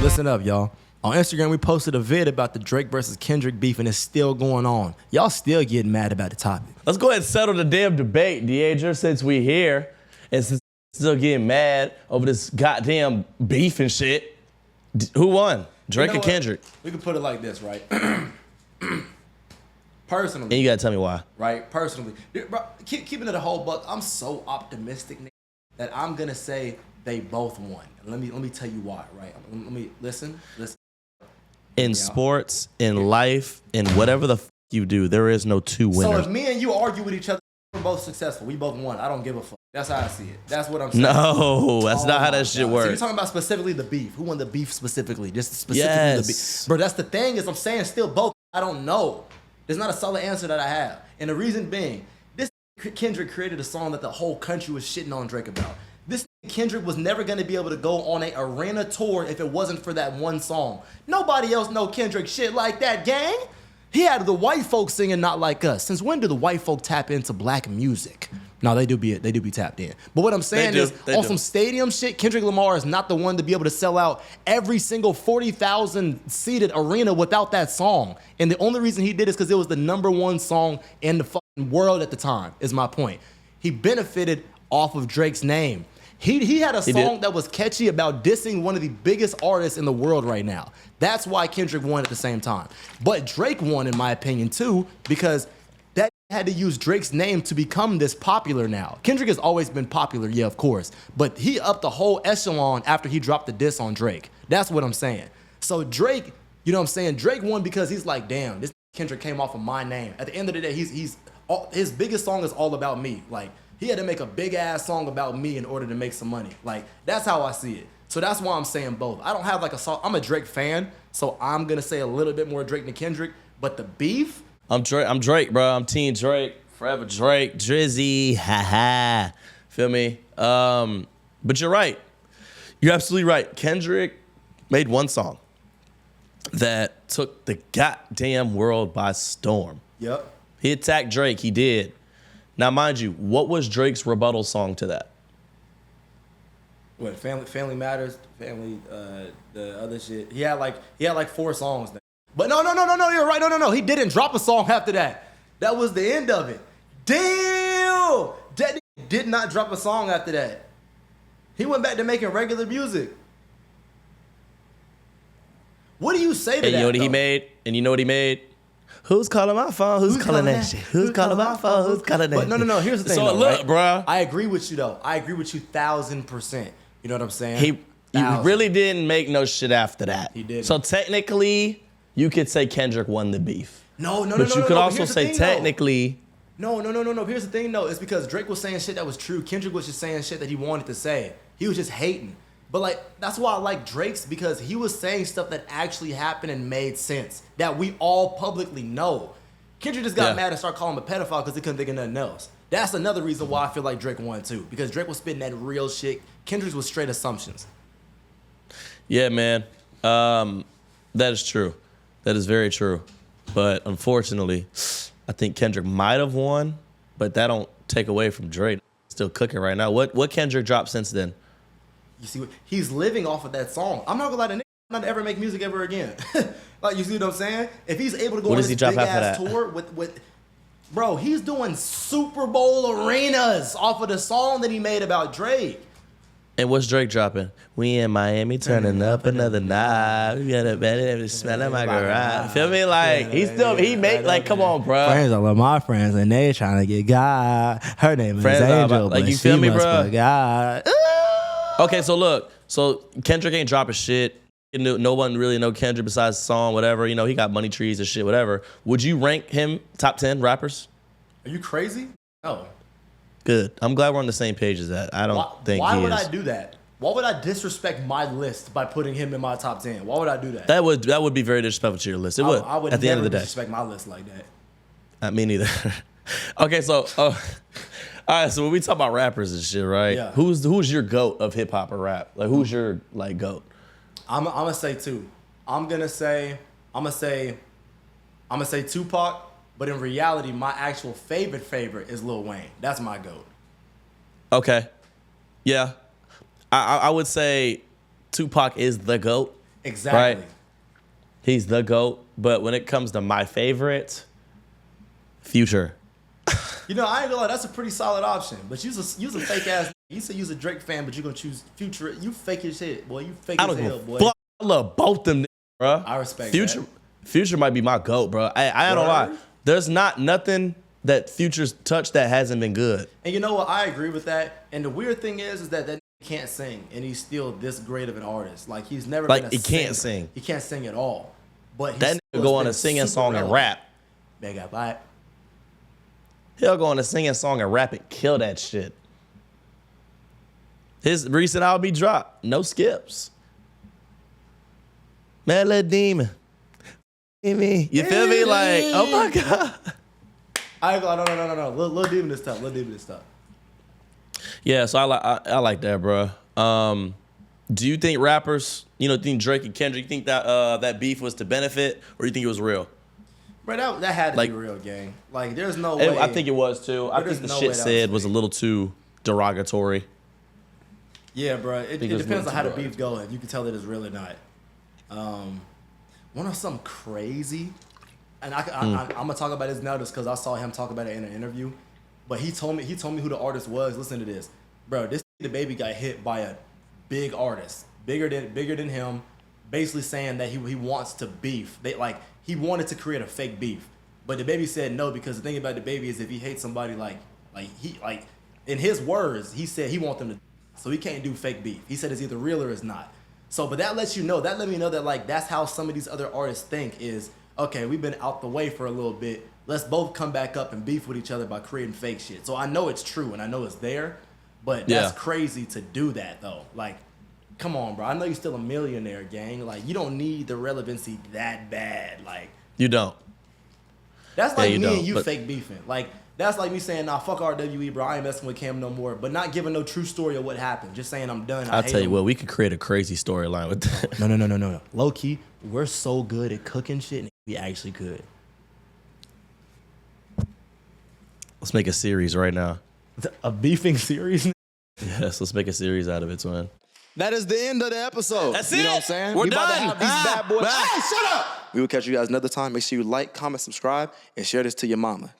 Listen up, y'all. On Instagram, we posted a vid about the Drake versus Kendrick beef, and it's still going on. Y'all still getting mad about the topic. Let's go ahead and settle the damn debate, Deidre, since we here and since still getting mad over this goddamn beef and shit. Who won, Drake or Kendrick? We can put it like this, right? Personally. And you gotta tell me why. Right? Personally. Bro, keeping it a whole buck, I'm so optimistic that I'm gonna say they both won. Let me tell you why, right? Let me listen. In sports, in life, in whatever the you do, there is no two winners. So if me and you argue with each other, we're both successful. We both won. I don't give a fuck. That's how I see it. That's what I'm saying. No, that's not how that shit works. So you're talking about specifically the beef. Who won the beef specifically? Just specifically the beef. Bro, that's the thing is I'm saying still both. I don't know. There's not a solid answer that I have. And the reason being, this Kendrick created a song that the whole country was shitting on Drake about. This Kendrick was never going to be able to go on an arena tour if it wasn't for that one song. Nobody else know Kendrick shit like that, gang. He had the white folks singing Not Like Us. Since when do the white folk tap into black music? No, they do be tapped in. But what I'm saying is, on some stadium shit, Kendrick Lamar is not the one to be able to sell out every single 40,000 seated arena without that song. And the only reason he did is because it was the #1 song in the fucking world at the time, is my point. He benefited off of Drake's name. He had a song that was catchy about dissing one of the biggest artists in the world right now. That's why Kendrick won at the same time. But Drake won, in my opinion, too, because that had to use Drake's name to become this popular now. Kendrick has always been popular, yeah, of course. But he upped the whole echelon after he dropped the diss on Drake. That's what I'm saying. So Drake, you know what I'm saying? Drake won because he's like, damn, this Kendrick came off of my name. At the end of the day, his biggest song is All About Me. Like, he had to make a big ass song about me in order to make some money. Like, that's how I see it. So that's why I'm saying both. I don't have like I'm a Drake fan, so I'm gonna say a little bit more Drake than Kendrick. But the beef, I'm Drake, bro. I'm Team Drake. Forever Drake. Drizzy. Ha ha. Feel me? But you're right. You're absolutely right. Kendrick made one song that took the goddamn world by storm. Yep. He attacked Drake. He did. Now, mind you, what was Drake's rebuttal song to that? What, Family Matters, the other shit. He had like 4 songs. But no, you're right. No. He didn't drop a song after that. That was the end of it. Damn! That nigga did not drop a song after that. He went back to making regular music. What do you say to that? And you know what he made? And you know what he made? Who's calling my phone? Who's calling that shit? Who's calling my phone? Who's calling that? But no. Here's the thing. So look, bro. I agree with you though. I agree with you 1000%. You know what I'm saying? He really didn't make no shit after that. He did. So technically, you could say Kendrick won the beef. No. But you could also say technically. No. Here's the thing though. It's because Drake was saying shit that was true. Kendrick was just saying shit that he wanted to say. He was just hating. But like, that's why I like Drake's, because he was saying stuff that actually happened and made sense, that we all publicly know. Kendrick just got mad and started calling him a pedophile because he couldn't think of nothing else. That's another reason why I feel like Drake won too, because Drake was spitting that real shit. Kendrick was straight assumptions. Yeah, man. That is true. That is very true. But unfortunately, I think Kendrick might have won, but that don't take away from Drake. Still cooking right now. What Kendrick dropped since then? You see, he's living off of that song. I'm not gonna lie to nigga, not to ever make music ever again. Like, you see what I'm saying? If he's able to go on this big ass tour with, bro, he's doing Super Bowl arenas off of the song that he made about Drake. And what's Drake dropping? We in Miami turning up another night. We got a better smell in my garage. Feel me? Like, he make, like, come on, bro. Friends, I love my friends, and they trying to get God. Her name is Angel, like, but you feel she me, must bro? put God. Okay, so look. So Kendrick ain't dropping shit. No one really know Kendrick besides the song, whatever. You know, he got money trees and shit, whatever. Would you rank him top 10 rappers? Are you crazy? No. Good. I'm glad we're on the same page as that. I don't think he is. Why would I do that? Why would I disrespect my list by putting him in my top 10? Why would I do that? That would be very disrespectful to your list. It would. I would at the end of the day. Disrespect my list like that. Me neither. Okay, so all right. So when we talk about rappers and shit, right? Yeah. Who's your GOAT of hip hop or rap? Like, who's your like GOAT? I'm gonna say 2. I'm gonna say Tupac. But in reality, my actual favorite is Lil Wayne. That's my GOAT. Okay. Yeah. I would say Tupac is the GOAT. Exactly. Right? He's the GOAT. But when it comes to my favorite, Future. You know, I ain't gonna lie, that's a pretty solid option. But you's a fake ass. You say you's a Drake fan, but you're gonna choose Future. You fake as shit, boy. You fake as hell, boy. Fuck, I love both them, bro. I respect Future. that. Future might be my GOAT, bro. I don't lie. There's not nothing that Future's touched that hasn't been good. And you know what? I agree with that. And the weird thing is that can't sing, and he's still this great of an artist. Like he's never Like been he can't sing. He can't sing at all. But That nigga go on a singing song and rap. Mega bite. He'll go on a singing song and rap and kill that shit. His recent album he dropped, no skips. Melody Demon. You feel me? Like, oh my God. I go, no. Lil Demon is tough. Lil Demon is tough. Yeah, so I like that, bro. Do you think rappers, think Drake and Kendrick, you think that that beef was to benefit, or you think it was real? Bro, that had to be real, gang. Like, there's no way. I think it was too. I think the shit said was a little too derogatory. Yeah, bro. It depends on how the beef go. If you can tell that it's real or not. Want to know something crazy? And I'm gonna talk about this now just because I saw him talk about it in an interview. But he told me who the artist was. Listen to this, bro. This the baby got hit by a big artist, bigger than him, basically saying that he wants to beef. He wanted to create a fake beef, but the baby said no because the thing about the baby is if he hates somebody in his words he said he want them to, so he can't do fake beef. He said it's either real or it's not. So, but that lets you know. That let me know that that's how some of these other artists think is. Okay, we've been out the way for a little bit. Let's both come back up and beef with each other by creating fake shit. So I know it's true and I know it's there, but that's crazy to do that though. Like, come on, bro. I know you're still a millionaire, gang. Like, you don't need the relevancy that bad. Like, you don't. That's like me and you fake beefing. Like, that's like me saying, nah, fuck RWE, bro. I ain't messing with Cam no more. But not giving no true story of what happened. Just saying I'm done. I'll tell you what, we could create a crazy storyline with that. No. Low key, we're so good at cooking shit, and we actually could. Let's make a series right now. A beefing series? Yes, let's make a series out of it, man. That is the end of the episode. That's it. You know what I'm saying? We're we done. About to have these bad boys. Bye. Hey, shut up! We will catch you guys another time. Make sure you like, comment, subscribe, and share this to your mama.